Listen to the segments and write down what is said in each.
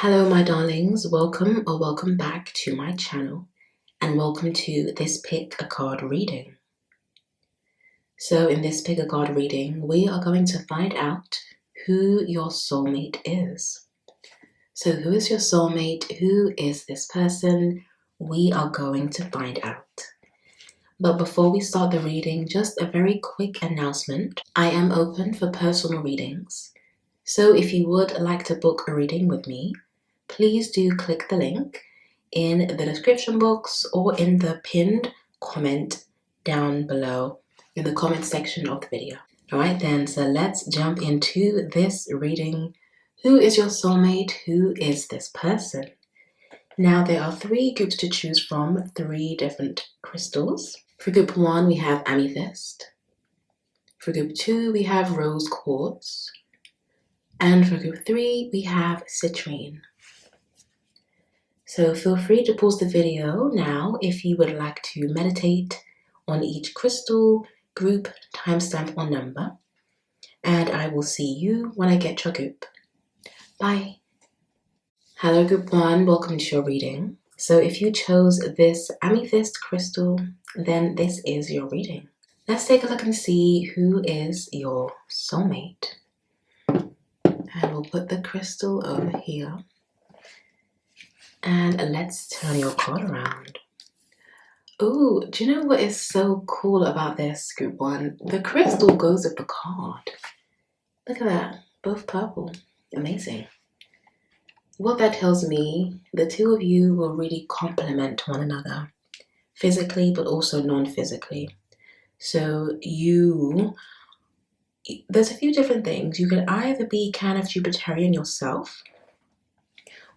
Hello my darlings, welcome back to my channel and welcome to this pick a card reading. So in this pick a card reading, we are going to find out who your soulmate is. So who is your soulmate? Who is this person? We are going to find out. But before we start the reading, just a very quick announcement. I am open for personal readings. So if you would like to book a reading with me, please do click the link in the description box or in the pinned comment down below in the comment section of the video. Alright then, so let's jump into this reading. Who is your soulmate? Who is this person? Now there are three groups to choose from, three different crystals. For group 1 we have amethyst. For group 2 we have rose quartz. And for group 3 we have citrine. So feel free to pause the video now if you would like to meditate on each crystal, group, timestamp or number. And I will see you when I get your group. Bye. Hello group 1, welcome to your reading. So if you chose this amethyst crystal, then this is your reading. Let's take a look and see who is your soulmate. And we'll put the crystal over here. And let's turn your card around. Oh, do you know what is so cool about this, group 1? The crystal goes with the card. Look at that, both purple. Amazing. What that tells me, the two of you will really complement one another, physically but also non-physically. So there's a few different things. You could either be kind of Jupiterian yourself,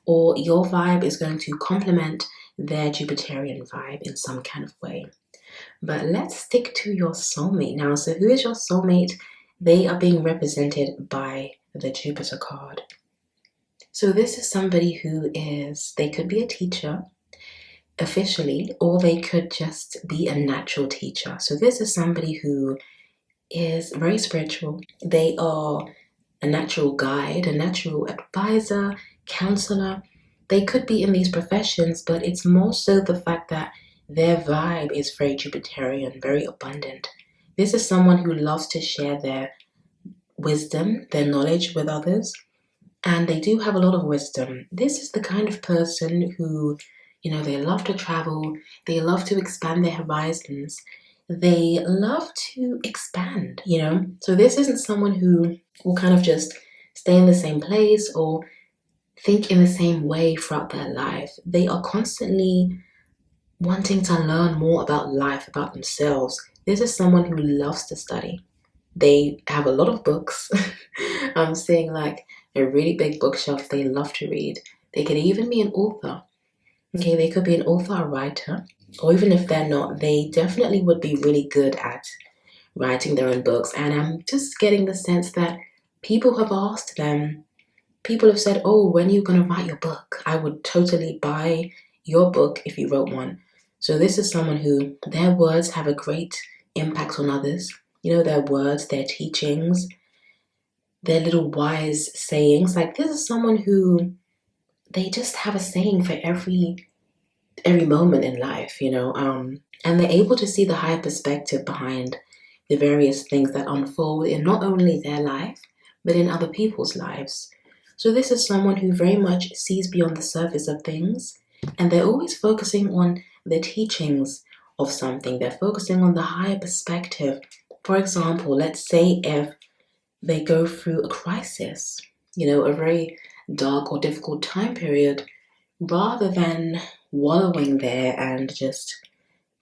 or your vibe is going to complement their Jupiterian vibe in some kind of way. But let's stick to your soulmate now. So who is your soulmate? They are being represented by the Jupiter card. So this is somebody who they could be a teacher officially, or they could just be a natural teacher. So this is somebody who is very spiritual. They are a natural guide, a natural advisor, counselor. They could be in these professions, but it's more so the fact that their vibe is very Jupiterian, very abundant. This is someone who loves to share their wisdom, their knowledge with others, and they do have a lot of wisdom. This is the kind of person who, they love to travel, they love to expand their horizons, they love to expand, So this isn't someone who will kind of just stay in the same place or think in the same way throughout their life. They are constantly wanting to learn more about life, about themselves. This is someone who loves to study. They have a lot of books. I'm seeing like a really big bookshelf. They love to read. They could even be an author. Okay, they could be an author, a writer, or even if they're not, they definitely would be really good at writing their own books. And I'm just getting the sense that people have asked them, people have said, oh, when are you going to write your book? I would totally buy your book if you wrote one. So this is someone who, their words have a great impact on others. Their words, their teachings, their little wise sayings. Like this is someone who, they just have a saying for every moment in life, and they're able to see the higher perspective behind the various things that unfold in not only their life, but in other people's lives. So this is someone who very much sees beyond the surface of things, and they're always focusing on the teachings of something. They're focusing on the higher perspective. For example, let's say if they go through a crisis, a very dark or difficult time period, rather than wallowing there and just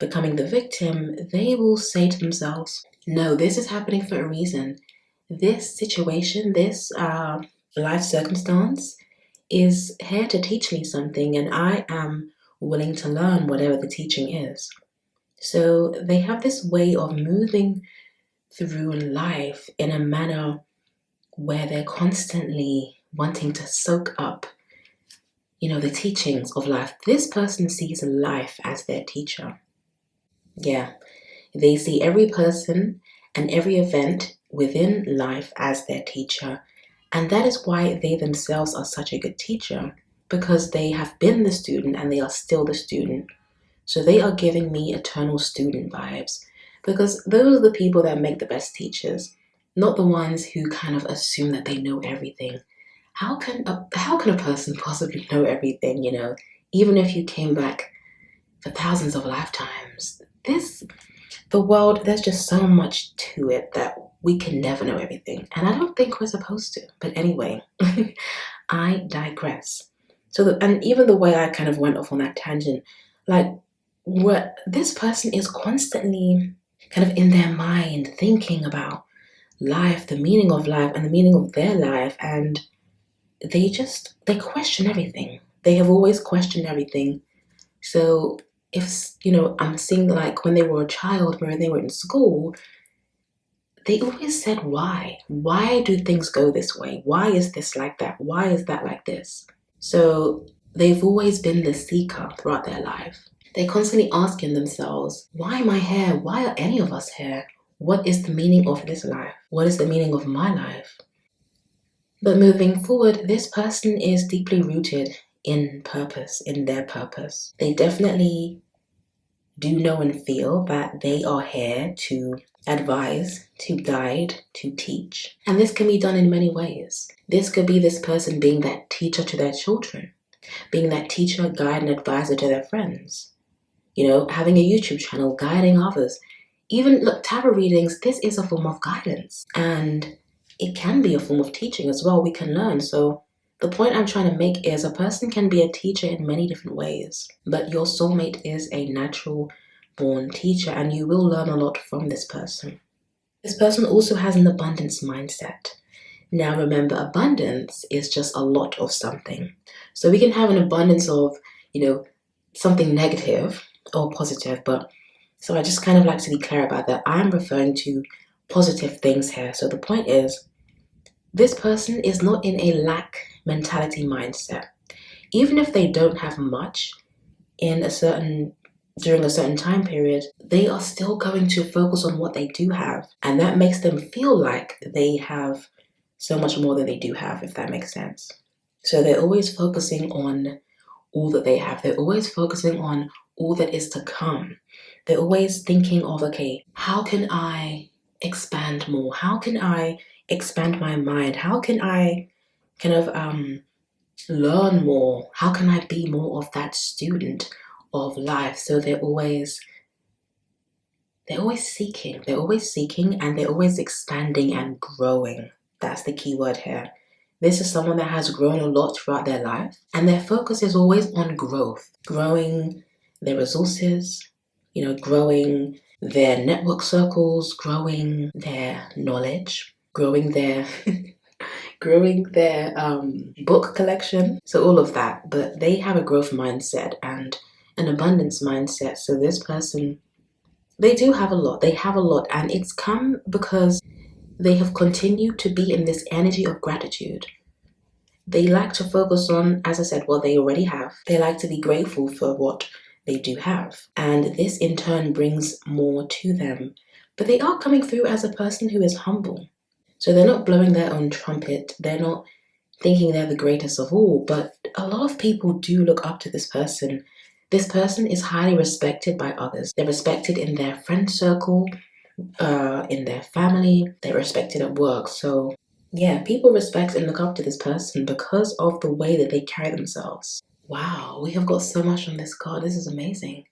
becoming the victim, they will say to themselves, no, this is happening for a reason. This situation, this life circumstance is here to teach me something, and I am willing to learn whatever the teaching is. So they have this way of moving through life in a manner where they're constantly wanting to soak up, the teachings of life. This person sees life as their teacher. Yeah, they see every person and every event within life as their teacher. And that is why they themselves are such a good teacher. because they have been the student and they are still the student. So they are giving me eternal student vibes, because those are the people that make the best teachers, not the ones who kind of assume that they know everything. How can a person possibly know everything, even if you came back for thousands of lifetimes? The world, there's just so much to it that we can never know everything. And I don't think we're supposed to. But anyway, I digress. And even the way I kind of went off on that tangent, like, what this person is constantly kind of in their mind thinking about life, the meaning of life, and the meaning of their life. And they question everything. They have always questioned everything. So if, I'm seeing, like, when they were a child, when they were in school, they always said why. Why do things go this way? Why is this like that? Why is that like this? So they've always been the seeker throughout their life. They're constantly asking themselves, why am I here? Why are any of us here? What is the meaning of this life? What is the meaning of my life? But moving forward, this person is deeply rooted in purpose, in their purpose. They definitely do know and feel that they are here to advise, to guide, to teach. And this can be done in many ways. This could be this person being that teacher to their children, being that teacher, guide, and advisor to their friends. Having a YouTube channel, guiding others. Even, look, tarot readings, this is a form of guidance. And it can be a form of teaching as well. We can learn. So the point I'm trying to make is a person can be a teacher in many different ways, but your soulmate is a natural born teacher, and you will learn a lot from this person. This person also has an abundance mindset. Now remember, abundance is just a lot of something. So we can have an abundance of, something negative or positive, but so I just kind of like to be clear about that. I'm referring to positive things here. So the point is, this person is not in a lack mentality mindset. Even if they don't have much during a certain time period, they are still going to focus on what they do have. And that makes them feel like they have so much more than they do have, if that makes sense. So they're always focusing on all that they have. They're always focusing on all that is to come. They're always thinking of, okay, how can I expand more? How can I expand my mind? How can I kind of learn more? How can I be more of that student of life? So they're always seeking. They're always seeking, and they're always expanding and growing. That's the key word here. This is someone that has grown a lot throughout their life, and their focus is always on growth, growing their resources, growing their network circles, growing their knowledge, growing their book collection. So all of that, but they have a growth mindset and an abundance mindset. So this person, they do have a lot. They have a lot, and it's come because they have continued to be in this energy of gratitude. They like to focus on, as I said, what they already have. They like to be grateful for what they do have. And this in turn brings more to them. But they are coming through as a person who is humble. So they're not blowing their own trumpet. They're not thinking they're the greatest of all. But a lot of people do look up to this person. This person is highly respected by others. They're respected in their friend circle, in their family. They're respected at work. So yeah, people respect and look up to this person because of the way that they carry themselves. Wow, we have got so much on this card. This is amazing.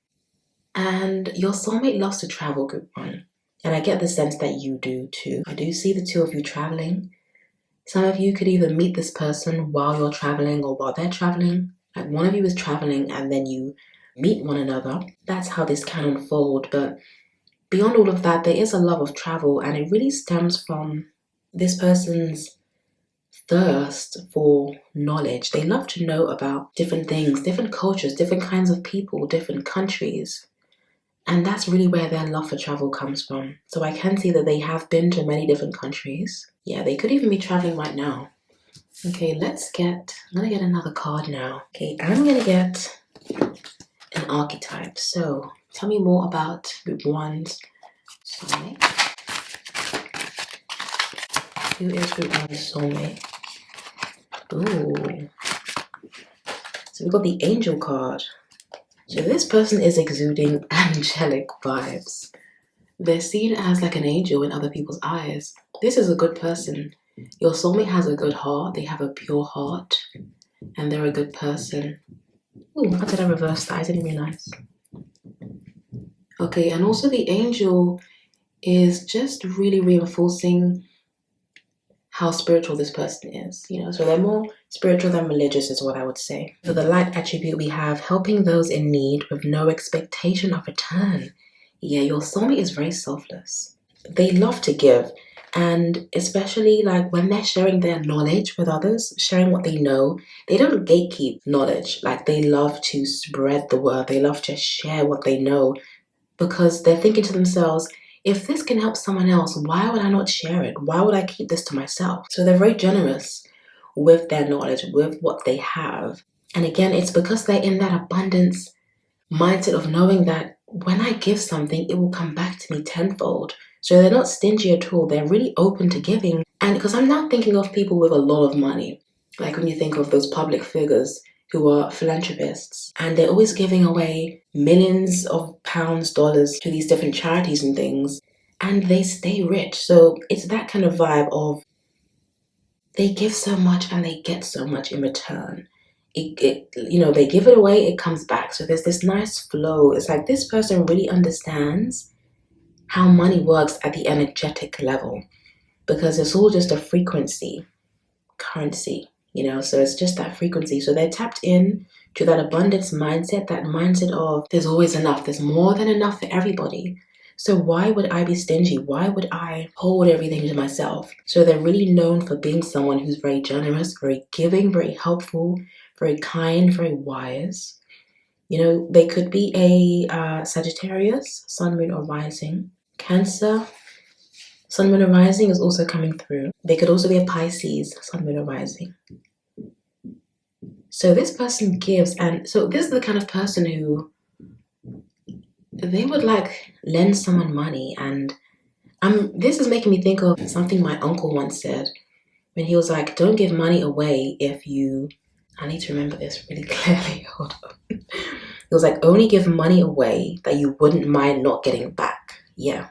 And your soulmate loves to travel, group one. And I get the sense that you do too. I do see the two of you traveling. Some of you could either meet this person while you're traveling or while they're traveling. Like, one of you is traveling and then you meet one another. That's how this can unfold. But beyond all of that, there is a love of travel, and it really stems from this person's thirst for knowledge. They love to know about different things, different cultures, different kinds of people, different countries. And that's really where their love for travel comes from. So I can see that they have been to many different countries. Yeah, they could even be traveling right now. Okay, I'm gonna get another card now. Okay, I'm gonna get an archetype. So tell me more about group one's soulmate. Who is group one's soulmate? Ooh. So we've got the angel card. So this person is exuding angelic vibes. They're seen as like an angel in other people's eyes. This is a good person. Your soulmate has a good heart. They have a pure heart. And they're a good person. Ooh, how did I reverse that? I didn't realize. Okay, and also the angel is just really reinforcing how spiritual this person is, so they're more spiritual than religious is what I would say. For the light attribute, we have helping those in need with no expectation of return. Yeah, your soulmate is very selfless. They love to give, and especially like when they're sharing their knowledge with others, sharing what they know, they don't gatekeep knowledge. Like they love to spread the word, they love to share what they know, because they're thinking to themselves, if this can help someone else, why would I not share it? Why would I keep this to myself? So they're very generous with their knowledge, with what they have. And again, it's because they're in that abundance mindset of knowing that when I give something, it will come back to me tenfold. So they're not stingy at all. They're really open to giving. And because I'm now thinking of people with a lot of money, like when you think of those public figures who are philanthropists, and they're always giving away millions of pounds, dollars to these different charities and things, and they stay rich. So it's that kind of vibe of they give so much and they get so much in return. They give it away, it comes back. So there's this nice flow. It's like this person really understands how money works at the energetic level, because it's all just a frequency, currency, so it's just that frequency. So they're tapped in to that abundance mindset, that mindset of there's always enough, there's more than enough for everybody. So why would I be stingy? Why would I hold everything to myself? So they're really known for being someone who's very generous, very giving, very helpful, very kind, very wise. They could be a Sagittarius, Sun, Moon, or Rising. Cancer, Sun, Moon, or Rising is also coming through. They could also be a Pisces, Sun, Moon, or Rising. So this person gives, and so this is the kind of person who they would like lend someone money. And this is making me think of something my uncle once said when he was like, don't give money away if you, I need to remember this really clearly, hold on. He was like, only give money away that you wouldn't mind not getting back. Yeah.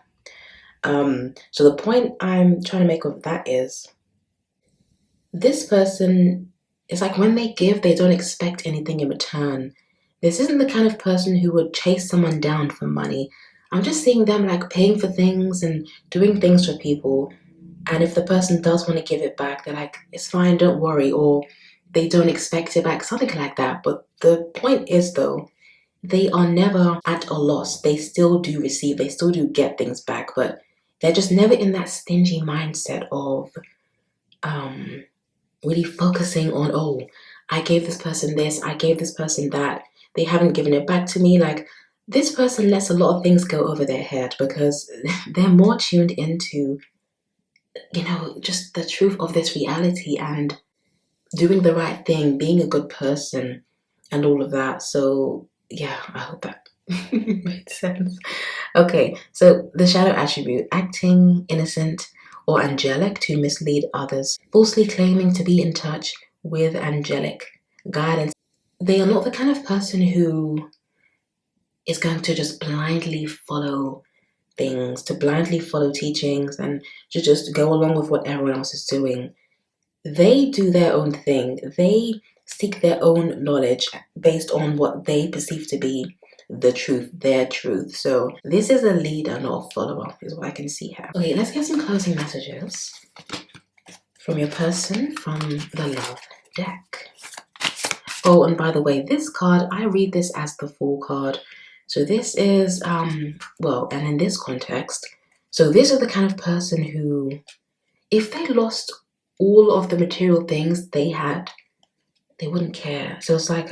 So the point I'm trying to make of that is this person is like when they give, they don't expect anything in return. This isn't the kind of person who would chase someone down for money. I'm just seeing them like paying for things and doing things for people. And if the person does want to give it back, they're like, it's fine, don't worry. Or they don't expect it back, something like that. But the point is though, they are never at a loss. They still do receive, they still do get things back, but they're just never in that stingy mindset of really focusing on, oh, I gave this person this, I gave this person that, they haven't given it back to me. Like this person lets a lot of things go over their head because they're more tuned into, just the truth of this reality and doing the right thing, being a good person and all of that. So yeah, I hope that made sense. Okay, so the shadow attribute, acting innocent or angelic to mislead others, falsely claiming to be in touch with angelic guidance. They are not the kind of person who is going to just blindly follow things, to blindly follow teachings and to just go along with what everyone else is doing. They do their own thing. They seek their own knowledge based on what they perceive to be the truth, their truth. So this is a leader, not a follower, is what I can see here. Okay, let's get some closing messages from your person from the love deck. Oh, and by the way, this card, I read this as the Fool card. So this is, and in this context, so this is the kind of person who, if they lost all of the material things they had, they wouldn't care. So it's like,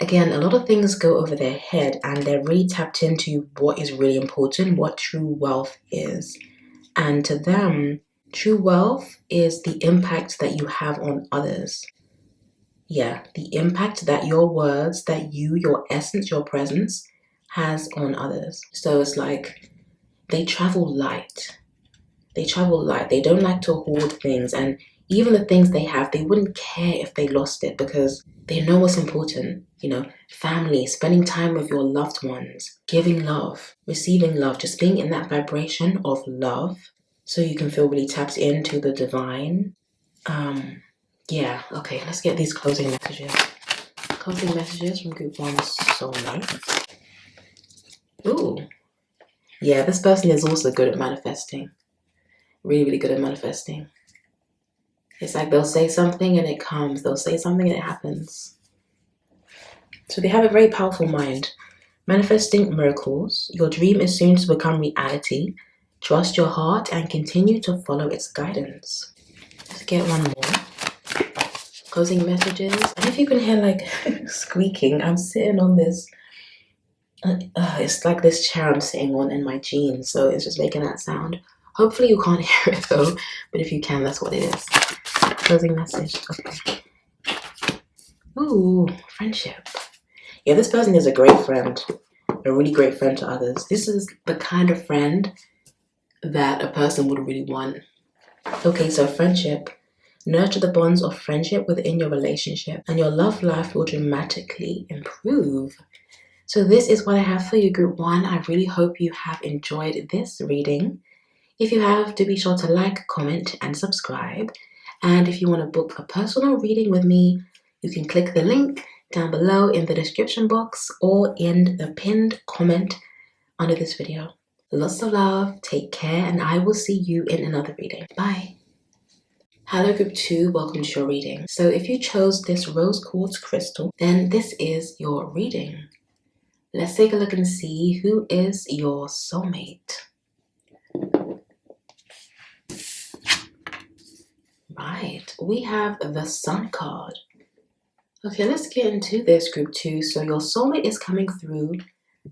again, a lot of things go over their head and they're really tapped into what is really important, what true wealth is. And to them, true wealth is the impact that you have on others. Yeah, the impact that your words, that you, your essence, your presence has on others. So it's like they travel light. They travel light. They don't like to hoard things. And even the things they have, they wouldn't care if they lost it because they know what's important. Family, spending time with your loved ones, giving love, receiving love, just being in that vibration of love so you can feel really tapped into the divine. Yeah, okay, let's get these closing messages. Closing messages from group 1's Soulmate. Ooh. Yeah, this person is also good at manifesting. Really, really good at manifesting. It's like they'll say something and it comes. They'll say something and it happens. So they have a very powerful mind. Manifesting miracles. Your dream is soon to become reality. Trust your heart and continue to follow its guidance. Let's get one more. Closing messages. And if you can hear like squeaking, I'm sitting on this. It's like this chair I'm sitting on in my jeans, so it's just making that sound. Hopefully you can't hear it though, but if you can, that's what it is. Closing message. Okay. Ooh, friendship. Yeah, this person is a great friend, a really great friend to others. This is the kind of friend that a person would really want. Okay, so friendship. Nurture the bonds of friendship within your relationship, and your love life will dramatically improve. So this is what I have for you, group 1. I really hope you have enjoyed this reading. If you have, do be sure to like, comment, and subscribe. And if you want to book a personal reading with me, you can click the link down below in the description box or in the pinned comment under this video. Lots of love, take care, and I will see you in another reading. Bye. Hello group 2, welcome to your reading. So if you chose this rose quartz crystal, then this is your reading. Let's take a look and see who is your soulmate. Right, we have the Sun card. Okay, let's get into this group 2. So your soulmate is coming through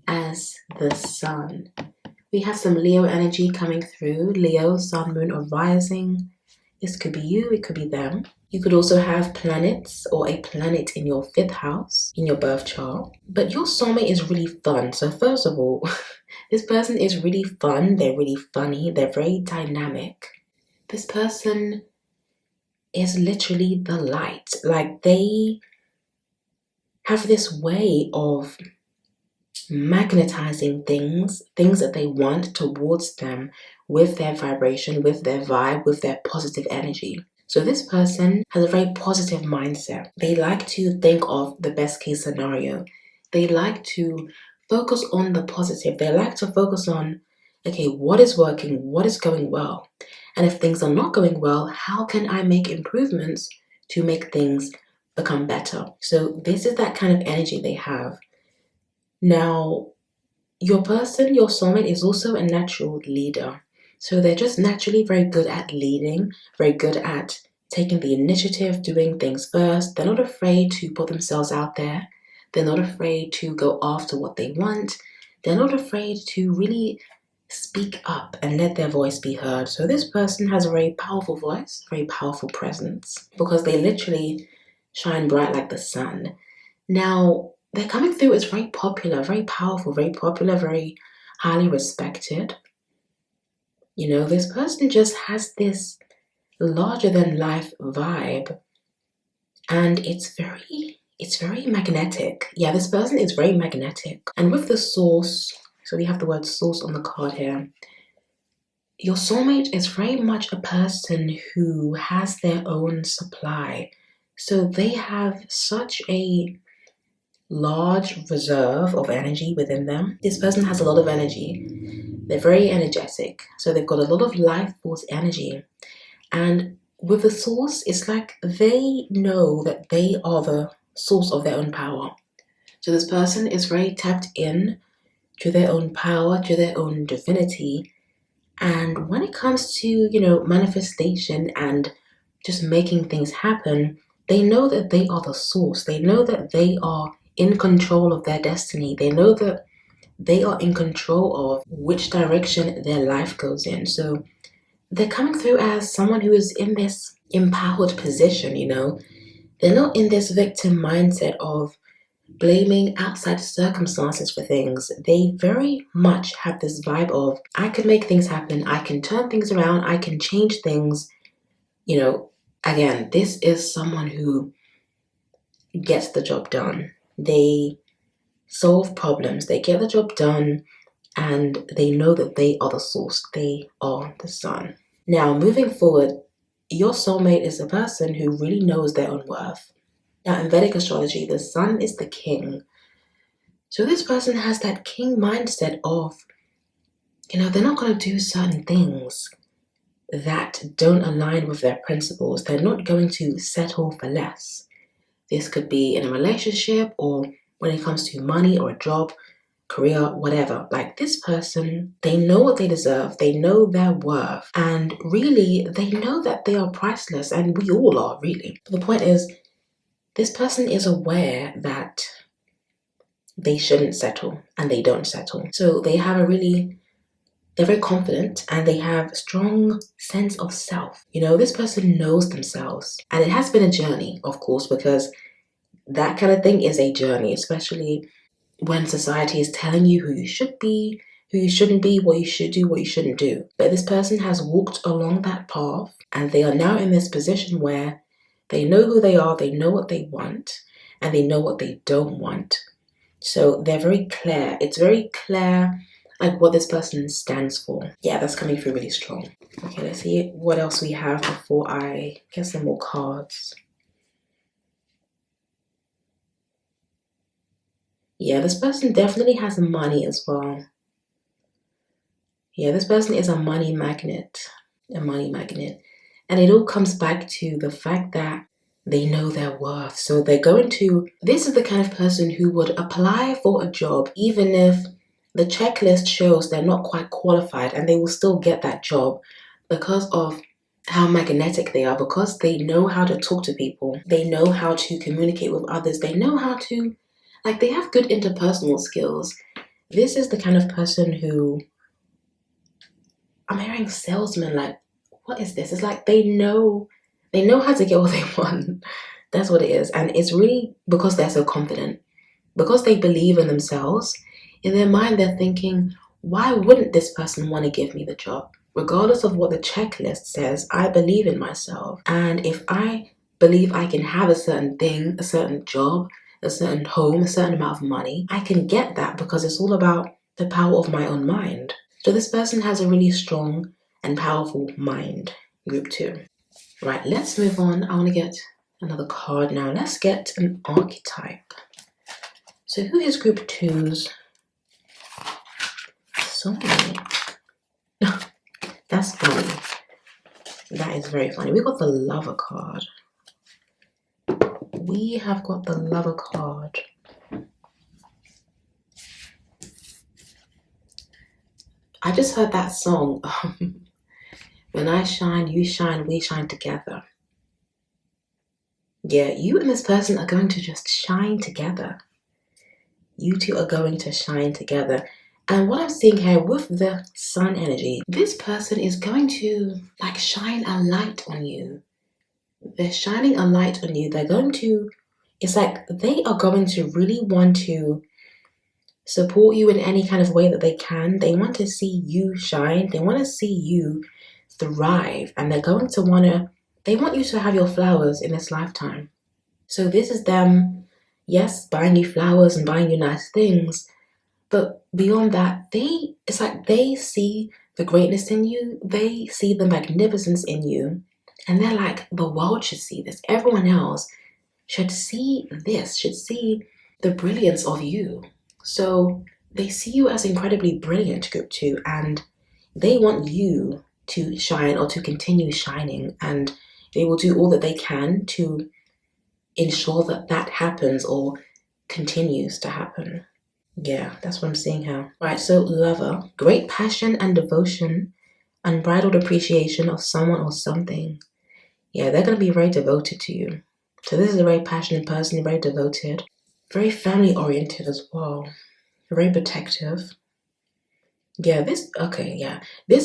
as the Sun. We have some Leo energy coming through. Leo, Sun, Moon, or Rising. This could be you, it could be them. You could also have planets or a planet in your 5th house in your birth chart. But your soulmate is really fun. So first of all, this person is really fun. They're really funny. They're very dynamic. This person is literally the light. Like they have this way of magnetizing things that they want towards them with their vibration, with their vibe, with their positive energy. So this person has a very positive mindset. They like to think of the best case scenario. They like to focus on the positive. They like to focus on, okay, what is working? What is going well? And if things are not going well, how can I make improvements to make things become better? So this is that kind of energy they have. Now, your person, your soulmate, is also a natural leader. So they're just naturally very good at leading, very good at taking the initiative, doing things first. They're not afraid to put themselves out there. They're not afraid to go after what they want. They're not afraid to really speak up and let their voice be heard. So this person has a very powerful voice, very powerful presence, because they literally shine bright like the sun. Now, they're coming through as very popular, very powerful, very popular, very highly respected. This person just has this larger than life vibe, and it's very magnetic. Yeah, this person is very magnetic. And with the source, so we have the word source on the card here. Your soulmate is very much a person who has their own supply. So they have such a large reserve of energy within them. This person has a lot of energy. They're very energetic. So they've got a lot of life force energy. And with the source, it's like they know that they are the source of their own power. So this person is very tapped in to their own power, to their own divinity. And when it comes to, manifestation and just making things happen, they know that they are the source. They know that they are in control of their destiny. They know that they are in control of which direction their life goes in. So they're coming through as someone who is in this empowered position, They're not in this victim mindset of blaming outside circumstances for things. They very much have this vibe of, I can make things happen, I can turn things around, I can change things, Again, this is someone who gets the job done. They solve problems, they get the job done, and they know that they are the source, they are the sun. Now, moving forward, your soulmate is a person who really knows their own worth. Now, in Vedic astrology, the sun is the king. So this person has that king mindset of, they're not going to do certain things that don't align with their principles. They're not going to settle for less. This could be in a relationship or when it comes to money or a job, career, whatever. Like this person, they know what they deserve, they know their worth, and really they know that they are priceless, and we all are really. But the point is, this person is aware that they shouldn't settle and they don't settle. So they're very confident and they have a strong sense of self. This person knows themselves, and it has been a journey, of course, because that kind of thing is a journey, especially when society is telling you who you should be, who you shouldn't be, what you should do, what you shouldn't do. But this person has walked along that path, and they are now in this position where they know who they are, they know what they want, and they know what they don't want. So they're very clear. It's very clear like what this person stands for. Yeah, that's coming through really strong. Okay, let's see what else we have before I get some more cards. Yeah, this person definitely has money as well. Yeah, this person is a money magnet. A money magnet. And it all comes back to the fact that they know their worth. So this is the kind of person who would apply for a job even if the checklist shows they're not quite qualified, and they will still get that job because of how magnetic they are, because they know how to talk to people. They know how to communicate with others. They know how to, they have good interpersonal skills. This is the kind of person who, I'm hearing salesman, what is this? It's like they know how to get what they want. That's what it is. And it's really because they're so confident, because they believe in themselves. In their mind, they're thinking, why wouldn't this person want to give me the job? Regardless of what the checklist says, I believe in myself. And if I believe I can have a certain thing, a certain job, a certain home, a certain amount of money, I can get that because it's all about the power of my own mind. So this person has a really strong and powerful mind, group 2. Right, let's move on. I want to get another card now. Let's get an archetype. So who is group 2's soulmate? That's funny. That is very funny. We got the Lover card. We have got the Lover card. I just heard that song. When I shine, you shine, we shine together. Yeah, you and this person are going to just shine together. You two are going to shine together. And what I'm seeing here with the sun energy, this person is going to shine a light on you. They're shining a light on you. It's like they are going to really want to support you in any kind of way that they can. They want to see you shine. They want to see you thrive. And they want you to have your flowers in this lifetime. So this is them, yes, buying you flowers and buying you nice things. But beyond that, it's like they see the greatness in you. They see the magnificence in you. And they're like, the world should see this. Everyone else should see this, should see the brilliance of you. So they see you as incredibly brilliant, group 2, and they want you to shine or to continue shining. And they will do all that they can to ensure that that happens or continues to happen. Yeah, that's what I'm seeing here. Right, so Lover, great passion and devotion, unbridled appreciation of someone or something. Yeah, they're going to be very devoted to you. So this is a very passionate person, very devoted, very family oriented as well, very protective. Yeah, this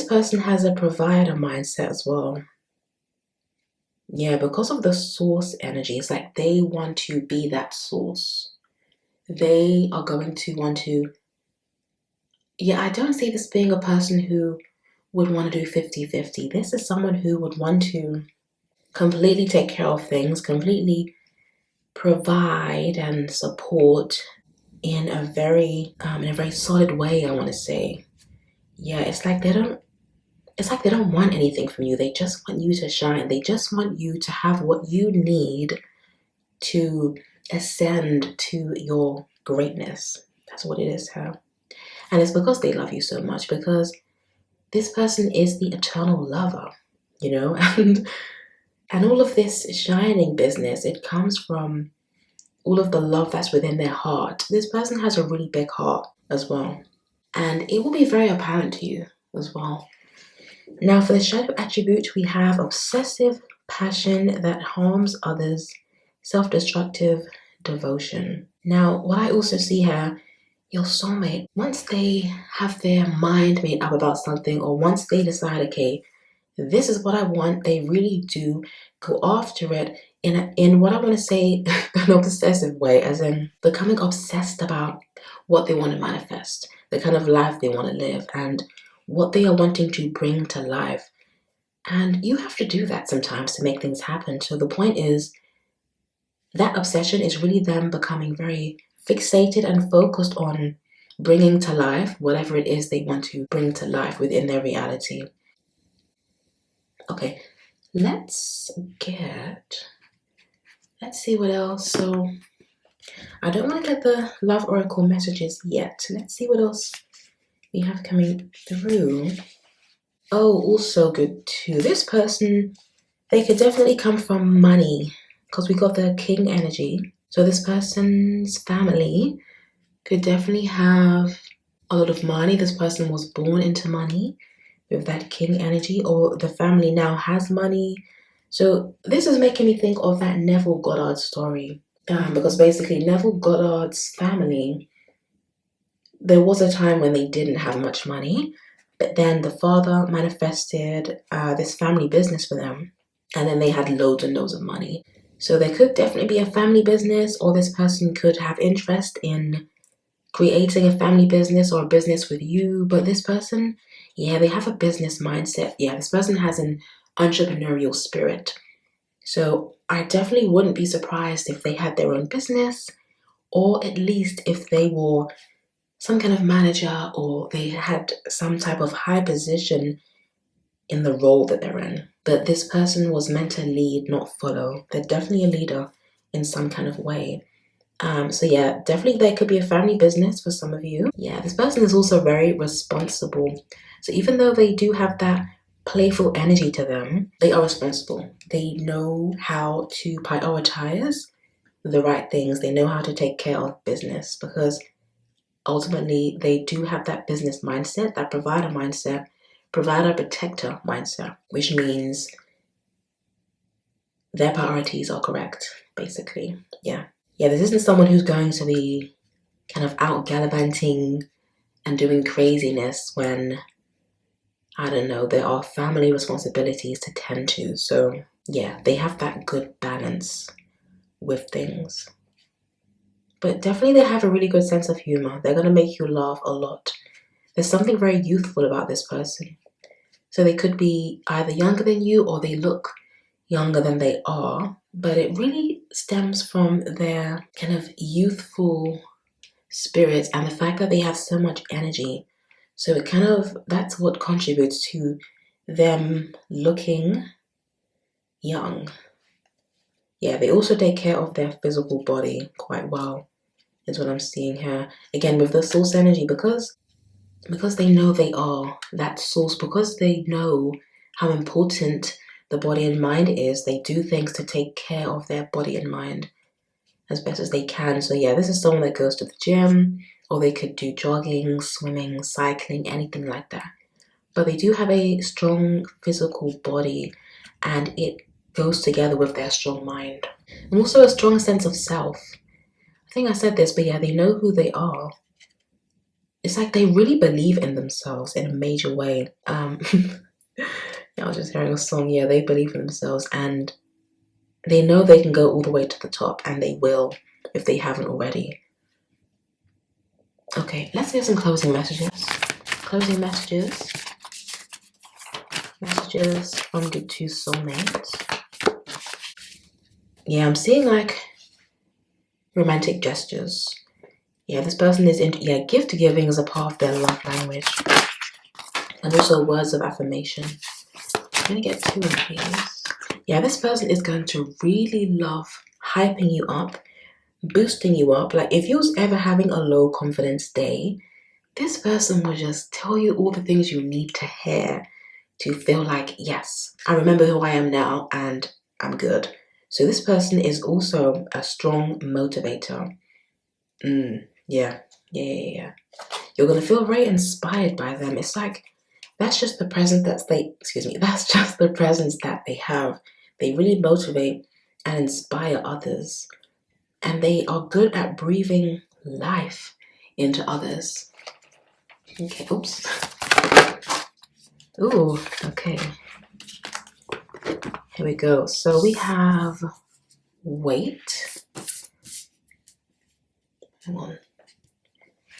person has a provider mindset as well. Yeah, because of the source energy, it's like they want to be that source. They are going to want to, I don't see this being a person who would want to do 50-50. This is someone who would want to completely take care of things, completely provide and support in a very solid way, I want to say. Yeah, it's like they don't want anything from you. They just want you to shine. They just want you to have what you need to ascend to your greatness. That's what it is, huh? And it's because they love you so much, because this person is the eternal lover, you know? And all of this shining business, it comes from all of the love that's within their heart. This person has a really big heart as well. And it will be very apparent to you as well. Now, for the shadow attribute, we have obsessive passion that harms others, self-destructive devotion. Now, what I also see here, your soulmate, once they have their mind made up about something, or once they decide, okay, this is what I want, they really do go after it in what I want to say, an obsessive way, as in becoming obsessed about what they want to manifest, the kind of life they want to live, and what they are wanting to bring to life. And you have to do that sometimes to make things happen. So the point is, that obsession is really them becoming very fixated and focused on bringing to life whatever it is they want to bring to life within their reality. Okay, let's see what else. So I don't want to get the love oracle messages yet. Let's see what else we have coming through. Oh, also good too. This person, they could definitely come from money, because we got the king energy. So this person's family could definitely have a lot of money. This person was born into money with that king energy, or the family now has money. So this is making me think of that Neville Goddard story, because basically Neville Goddard's family, there was a time when they didn't have much money, but then the father manifested this family business for them, and then they had loads and loads of money. So there could definitely be a family business, or this person could have interest in creating a family business or a business with you. But this person, yeah, they have a business mindset. Yeah, this person has an entrepreneurial spirit. So I definitely wouldn't be surprised if they had their own business, or at least if they were some kind of manager, or they had some type of high position in the role that they're in. But this person was meant to lead, not follow. They're definitely a leader in some kind of way. So yeah, definitely there could be a family business for some of you. Yeah, this person is also very responsible. So even though they do have that playful energy to them, they are responsible. They know how to prioritize the right things. They know how to take care of business, because ultimately they do have that business mindset, that provider mindset, provider protector mindset, which means their priorities are correct, basically. Yeah, this isn't someone who's going to be kind of out gallivanting and doing craziness when, I don't know, there are family responsibilities to tend to. So yeah, they have that good balance with things. But definitely they have a really good sense of humor. They're going to make you laugh a lot. There's something very youthful about this person. So they could be either younger than you, or they look younger than they are, but it really stems from their kind of youthful spirit and the fact that they have so much energy. So it kind of, that's what contributes to them looking young. Yeah, they also take care of their physical body quite well, is what I'm seeing here. Again, with the source energy, because they know they are that source, because they know how important the body and mind is, they do things to take care of their body and mind as best as they can. So yeah, this is someone that goes to the gym, or they could do jogging, swimming, cycling, anything like that. But they do have a strong physical body, and it goes together with their strong mind. And also a strong sense of self. I think I said this, but yeah, they know who they are. It's like they really believe in themselves in a major way. Yeah, I was just hearing a song. Yeah, they believe in themselves, and they know they can go all the way to the top, and they will if they haven't already. Okay, let's get some closing messages. Closing messages. Messages from the two soulmates. Yeah, I'm seeing like romantic gestures. Yeah, this person is into, yeah, gift giving is a part of their love language. And also words of affirmation. I'm gonna get two of these. Yeah, this person is going to really love hyping you up, boosting you up. Like if you was ever having a low confidence day, this person will just tell you all the things you need to hear to feel like, yes, I remember who I am now and I'm good. So this person is also a strong motivator. Yeah. You're gonna feel very inspired by them. It's like that's just the presence that's just the presence that they have. They really motivate and inspire others. And they are good at breathing life into others. Okay, oops. Ooh, okay. Here we go. So we have wait. Hang on.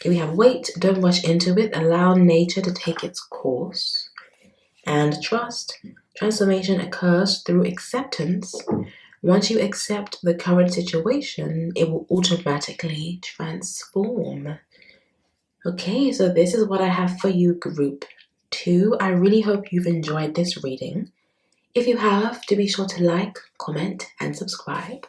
Okay, we have wait, don't rush into it, allow nature to take its course. And trust, transformation occurs through acceptance. Once you accept the current situation, it will automatically transform. Okay, so this is what I have for you, group 2. I really hope you've enjoyed this reading. If you have, do be sure to like, comment, and subscribe.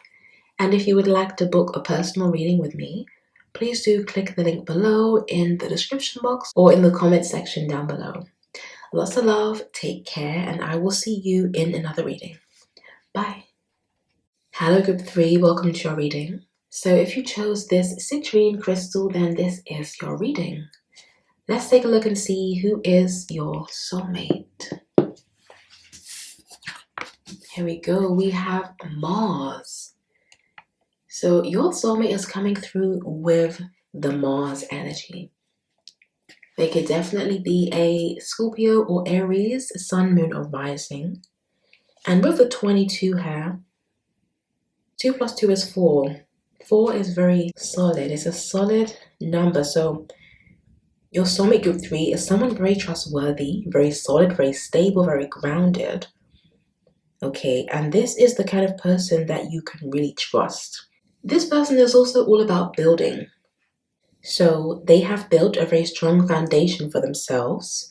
And if you would like to book a personal reading with me, please do click the link below in the description box or in the comment section down below. Lots of love, take care, and I will see you in another reading. Bye. Hello group 3, welcome to your reading. So if you chose this citrine crystal, then this is your reading. Let's take a look and see who is your soulmate. Here we go, we have Mars. So your soulmate is coming through with the Mars energy. They could definitely be a Scorpio or Aries, sun, moon, or rising. And with the 22 here, 2 plus 2 is 4. 4 is very solid. It's a solid number. So your soulmate group 3 is someone very trustworthy, very solid, very stable, very grounded. Okay, and this is the kind of person that you can really trust. This person is also all about building. So they have built a very strong foundation for themselves.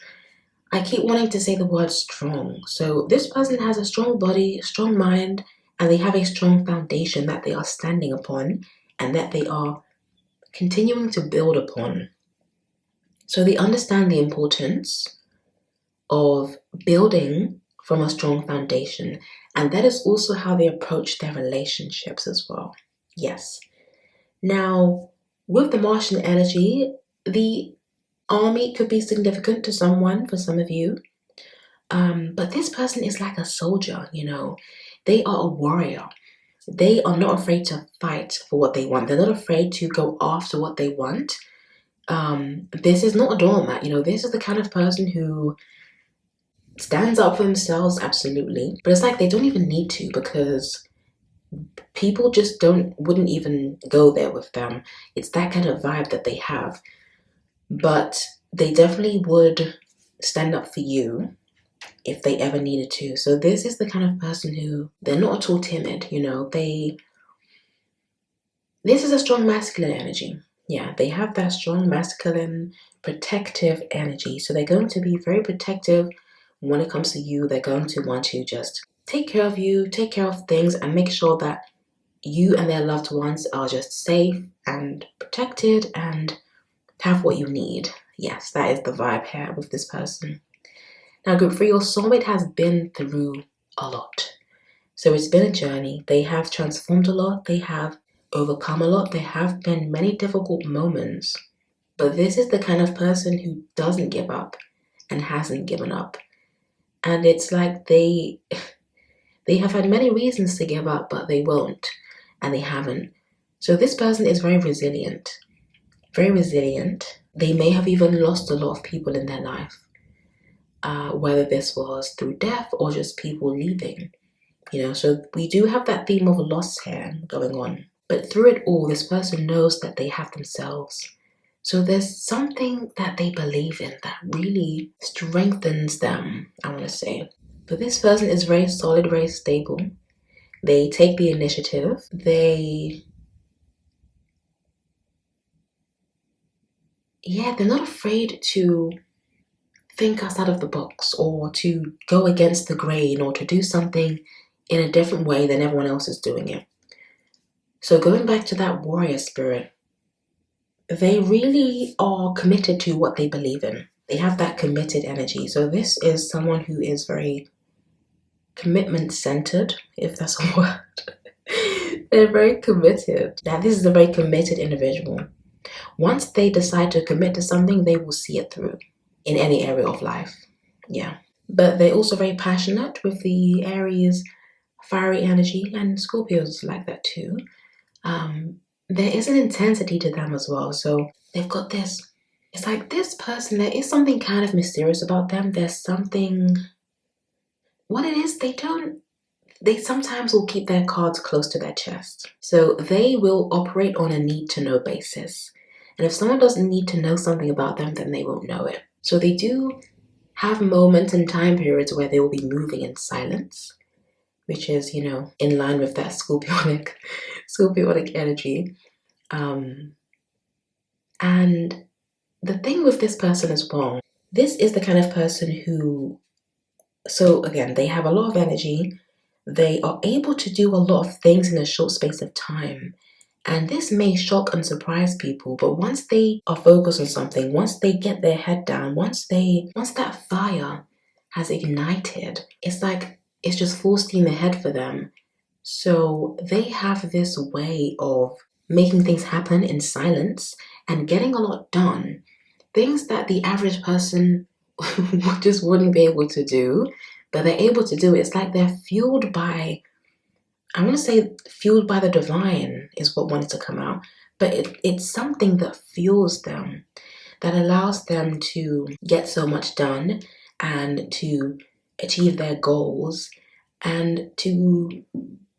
I keep wanting to say the word strong. So this person has a strong body, a strong mind, and they have a strong foundation that they are standing upon and that they are continuing to build upon. So they understand the importance of building from a strong foundation, and that is also how they approach their relationships as well. Yes. Now, with the Martian energy, the army could be significant to someone, for some of you. But this person is like a soldier, you know. They are a warrior. They are not afraid to fight for what they want. They're not afraid to go after what they want. This is not a doormat, you know. This is the kind of person who stands up for themselves, absolutely. But it's like they don't even need to, because people just wouldn't even go there with them. It's that kind of vibe that they have. But they definitely would stand up for you if they ever needed to. So this is the kind of person who, they're not at all timid, you know. This is a strong masculine energy. Yeah, they have that strong masculine protective energy. So they're going to be very protective when it comes to you. They're going to want to just take care of you, take care of things, and make sure that you and their loved ones are just safe and protected and have what you need. Yes, that is the vibe here with this person. Now, group 3, your soulmate has been through a lot. So it's been a journey. They have transformed a lot. They have overcome a lot. There have been many difficult moments. But this is the kind of person who doesn't give up and hasn't given up. And it's like they have had many reasons to give up, but they won't. And they haven't. So this person is very resilient. Very resilient. They may have even lost a lot of people in their life. Whether this was through death or just people leaving. You know, so we do have that theme of loss here going on. But through it all, this person knows that they have themselves. So there's something that they believe in that really strengthens them, I want to say. But this person is very solid, very stable. They take the initiative. They're not afraid to think outside of the box or to go against the grain or to do something in a different way than everyone else is doing it. So going back to that warrior spirit, they really are committed to what they believe in. They have that committed energy. So this is someone who is very commitment centered, if that's a word. They're very committed. Now, this is a very committed individual. Once they decide to commit to something, they will see it through in any area of life. Yeah. But they're also very passionate with the Aries fiery energy, and Scorpios like that too. There is an intensity to them as well. So they've got this, it's like this person, there is something kind of mysterious about them. There's something, what it is, they sometimes will keep their cards close to their chest. So they will operate on a need to know basis. And if someone doesn't need to know something about them, then they won't know it. So they do have moments and time periods where they will be moving in silence, which is, in line with that scorpionic energy. And the thing with this person as well, this is the kind of person who, so again, they have a lot of energy. They are able to do a lot of things in a short space of time. And this may shock and surprise people, but once they are focused on something, once they get their head down, once that fire has ignited, it's like it's just full steam ahead for them. So they have this way of making things happen in silence and getting a lot done. Things that the average person just wouldn't be able to do, but they're able to do it. It's like they're fueled by, I want to say fueled by the divine is what wanted to come out, but it's something that fuels them, that allows them to get so much done and to achieve their goals and to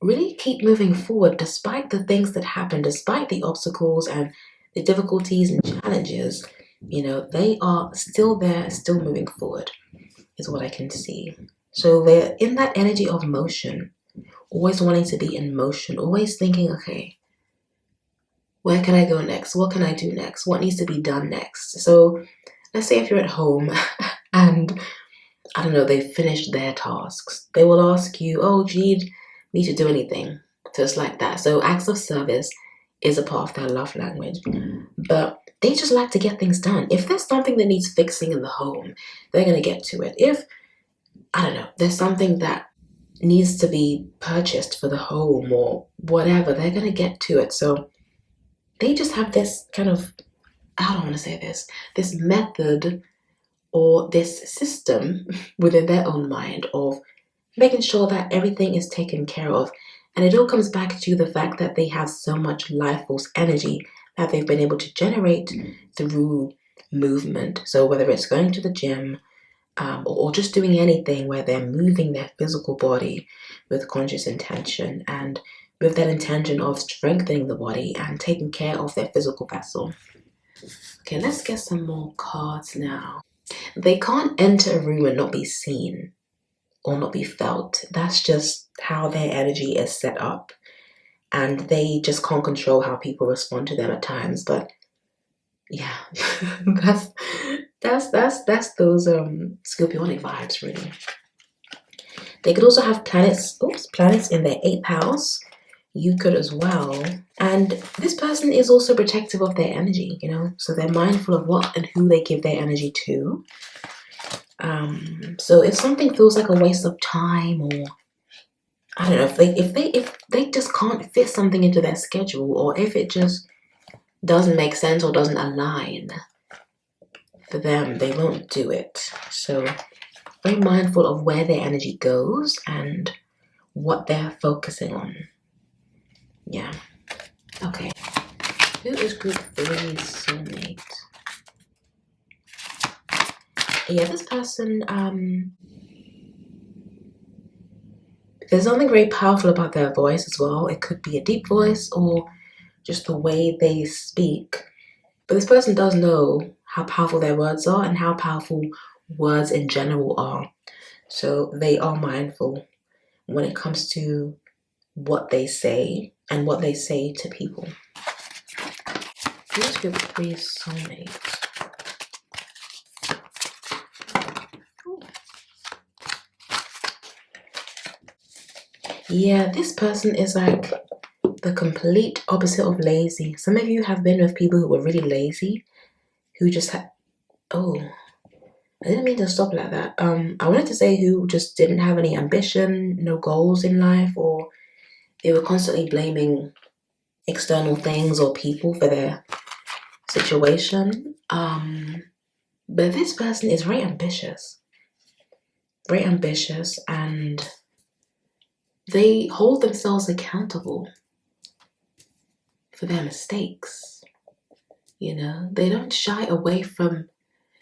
really keep moving forward despite the things that happen, despite the obstacles and the difficulties and challenges. They are still there, still moving forward, is what I can see. So they're in that energy of motion, always wanting to be in motion, always thinking, okay, where can I go next? What can I do next? What needs to be done next? So let's say if you're at home and I don't know, they've finished their tasks. They will ask you, oh, do you need me to do anything? Just like that. So acts of service is a part of their love language. But they just like to get things done. If there's something that needs fixing in the home, they're going to get to it. If, I don't know, there's something that needs to be purchased for the home or whatever, they're going to get to it. So they just have this kind of, I don't want to say this method or this system within their own mind of making sure that everything is taken care of. And it all comes back to the fact that they have so much life force energy that they've been able to generate through movement. So whether it's going to the gym or just doing anything where they're moving their physical body with conscious intention and with that intention of strengthening the body and taking care of their physical vessel. Okay, let's get some more cards now. They can't enter a room and not be seen or not be felt. That's just how their energy is set up. And they just can't control how people respond to them at times. But yeah, that's those scorpionic vibes really. They could also have planets in their 8th house. You could as well. And this person is also protective of their energy, so they're mindful of what and who they give their energy to. So if something feels like a waste of time, or I don't know, if they just can't fit something into their schedule, or if it just doesn't make sense or doesn't align for them, they won't do it. So very mindful of where their energy goes and what they're focusing on. Yeah. Okay. Who is group 3 soulmate? Yeah, this person, there's something very powerful about their voice as well. It could be a deep voice or just the way they speak. But this person does know how powerful their words are and how powerful words in general are. So they are mindful when it comes to what they say and what they say to people. Here's your 3 soulmates. Yeah, this person is like the complete opposite of lazy. Some of you have been with people who were really lazy, who just had, oh, I didn't mean to stop like that. I wanted to say who just didn't have any ambition, no goals in life, or they were constantly blaming external things or people for their situation. But this person is very ambitious, and they hold themselves accountable for their mistakes. You know, they don't shy away from.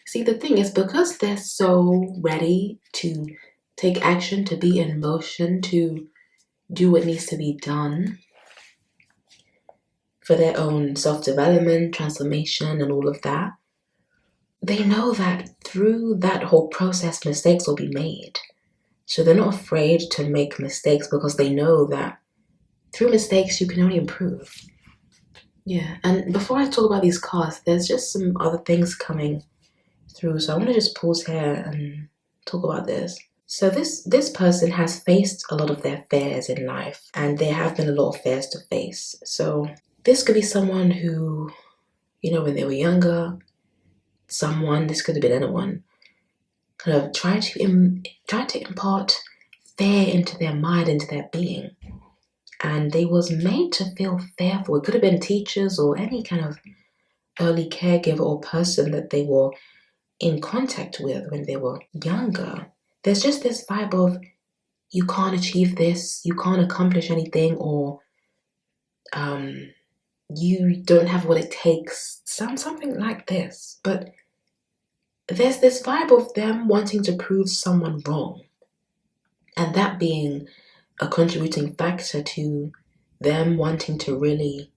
See, the thing is, because they're so ready to take action, to be in motion, to do what needs to be done for their own self-development, transformation, and all of that, they know that through that whole process, mistakes will be made. So they're not afraid to make mistakes because they know that through mistakes, you can only improve. Yeah, and before I talk about these cards, there's just some other things coming through. So I want to just pause here and talk about this. So this person has faced a lot of their fears in life, and there have been a lot of fears to face. So this could be someone who, you know, when they were younger, this could have been anyone, kind of try to impart fear into their mind, into their being. And they was made to feel fearful. It could have been teachers or any kind of early caregiver or person that they were in contact with when they were younger. There's just this vibe of you can't achieve this, you can't accomplish anything, or you don't have what it takes, something like this. But there's this vibe of them wanting to prove someone wrong, and that being a contributing factor to them wanting to really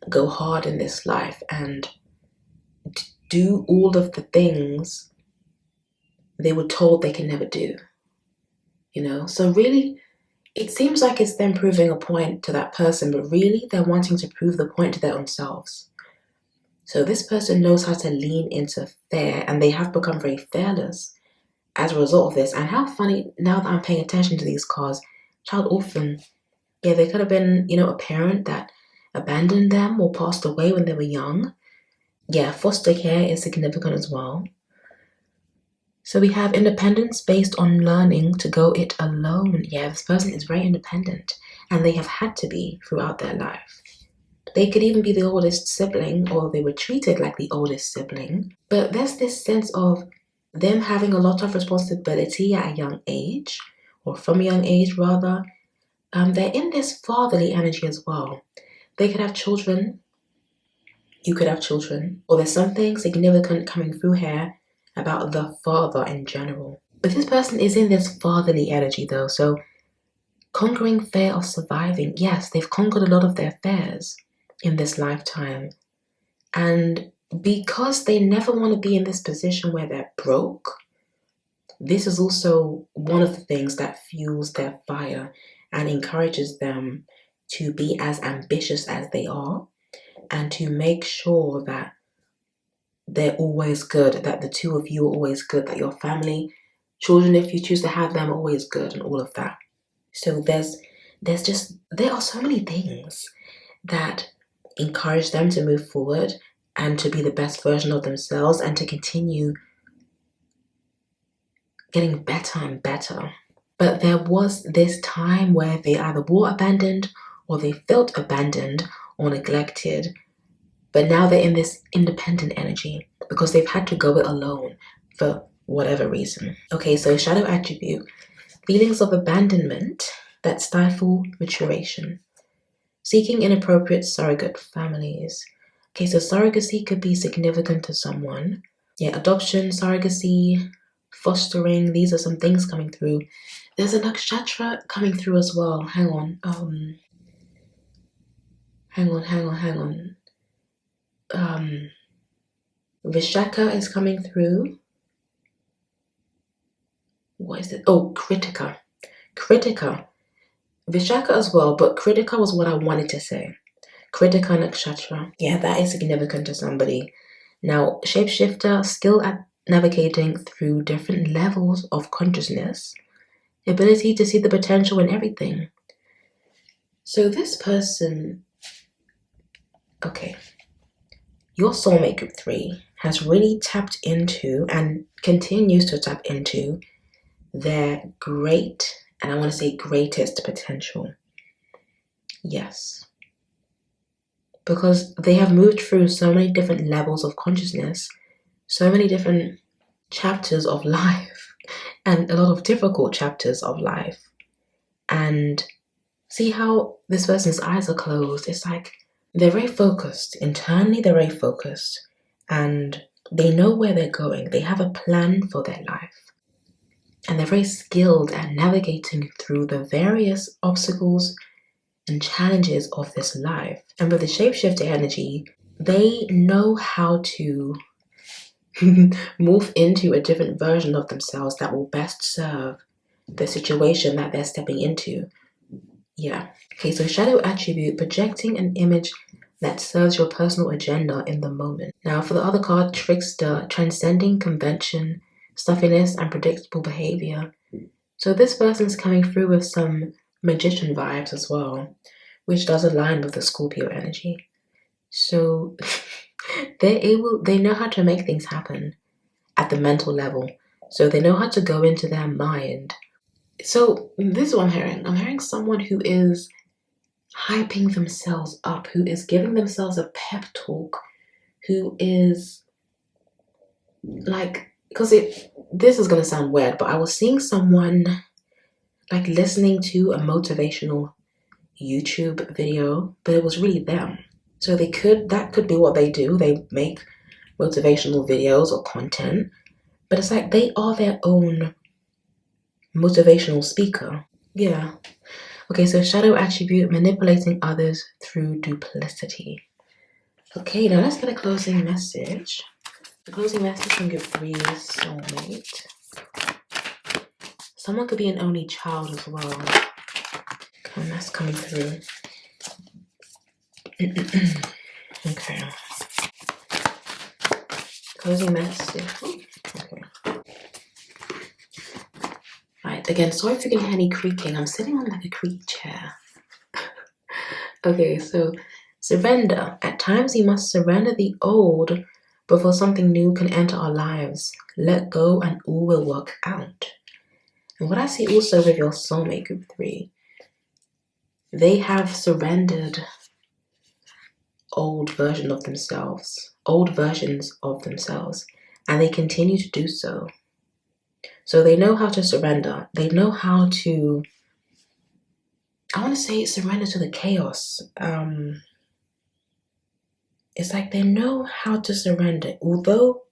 go hard in this life and do all of the things they were told they can never do. You know, so really, it seems like it's them proving a point to that person, but really they're wanting to prove the point to their own selves. So this person knows how to lean into fear, and they have become very fearless as a result of this. And how funny, now that I'm paying attention to these cards, child orphan. Yeah, they could have been, you know, a parent that abandoned them or passed away when they were young. Yeah, foster care is significant as well. So we have independence based on learning to go it alone. Yeah, this person is very independent, and they have had to be throughout their life. They could even be the oldest sibling, or they were treated like the oldest sibling. But there's this sense of them having a lot of responsibility at a young age, or from a young age rather. They're in this fatherly energy as well. They could have children, you could have children, or there's something significant coming through here about the father in general. But this person is in this fatherly energy though, so conquering fear of surviving. Yes, they've conquered a lot of their fears in this lifetime. And because they never want to be in this position where they're broke, this is also one of the things that fuels their fire and encourages them to be as ambitious as they are, and to make sure that they're always good, that the two of you are always good, that your family, children, if you choose to have them, are always good, and all of that. So there are so many things that encourage them to move forward and to be the best version of themselves and to continue getting better and better. But there was this time where they either were abandoned or they felt abandoned or neglected. But now they're in this independent energy because they've had to go it alone for whatever reason. Okay, so shadow attribute, feelings of abandonment that stifle maturation, seeking inappropriate surrogate families. Okay, so surrogacy could be significant to someone. Yeah, adoption, surrogacy, fostering, these are some things coming through. There's a nakshatra coming through as well. Hang on. Hang on. Vishaka is coming through. What is it? Oh, Kritika. Kritika. Vishaka as well, but Kritika was what I wanted to say. Kritika Nakshatra. Yeah, that is significant to somebody. Now, shapeshifter, skill at navigating through different levels of consciousness, ability to see the potential in everything. So this person, okay, your soulmate group 3 has really tapped into and continues to tap into their great, and I want to say greatest potential. Yes. Because they have moved through so many different levels of consciousness, so many different chapters of life, and a lot of difficult chapters of life. And see how this person's eyes are closed. It's like they're very focused. Internally, they're very focused. And they know where they're going. They have a plan for their life. And they're very skilled at navigating through the various obstacles and challenges of this life. And with the shapeshifter energy, they know how to move into a different version of themselves that will best serve the situation that they're stepping into. Yeah. Okay, so shadow attribute, projecting an image that serves your personal agenda in the moment. Now, for the other card, trickster, transcending convention, stuffiness, and predictable behavior. So this person's coming through with some magician vibes as well, which does align with the Scorpio energy. So they know how to make things happen at the mental level. So they know how to go into their mind. So this is what I'm hearing. I'm hearing someone who is hyping themselves up, who is giving themselves a pep talk, who is like, because this is going to sound weird, but I was seeing someone like listening to a motivational YouTube video, but it was really them. So that could be what they do. They make motivational videos or content, but it's like they are their own motivational speaker. Yeah. Okay, so shadow attribute, manipulating others through duplicity. Okay, now let's get a closing message. The closing message from group 3 is soulmate. Someone could be an only child as well. And that's coming through. Okay. Closing message. Okay. Right, again, sorry if you can hear any creaking. I'm sitting on like a creaky chair. Okay, so surrender. At times you must surrender the old before something new can enter our lives. Let go and all will work out. And what I see also with your soulmate group 3, they have surrendered old versions of themselves, and they continue to do so. So they know how to surrender. They know how to, I want to say, surrender to the chaos. It's like they know how to surrender, although,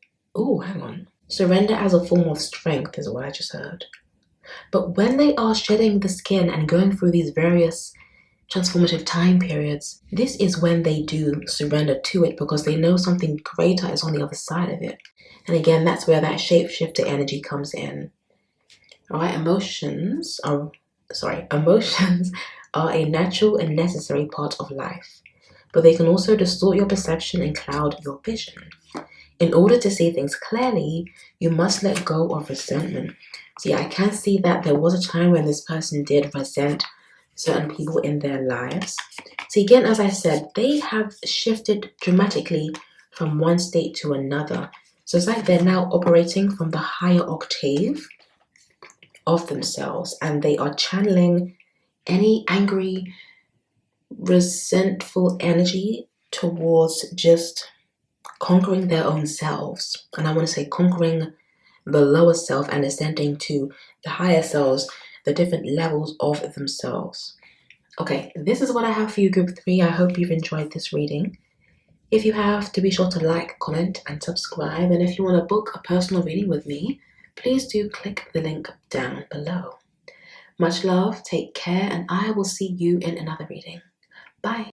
surrender as a form of strength is what I just heard. But when they are shedding the skin and going through these various transformative time periods, this is when they do surrender to it because they know something greater is on the other side of it. And again, that's where that shapeshifter energy comes in. All right, emotions are a natural and necessary part of life, but they can also distort your perception and cloud your vision. In order to see things clearly, you must let go of resentment. See, I can see that there was a time when this person did resent certain people in their lives. See, again, as I said, they have shifted dramatically from one state to another. So it's like they're now operating from the higher octave of themselves, and they are channeling any angry, resentful energy towards just conquering their own selves. And I want to say conquering the lower self and ascending to the higher selves, the different levels of themselves. Okay, this is what I have for you, group 3. I hope you've enjoyed this reading. If you have, do be sure to like, comment, and subscribe. And if you want to book a personal reading with me, please do click the link down below. Much love, take care, and I will see you in another reading. Bye.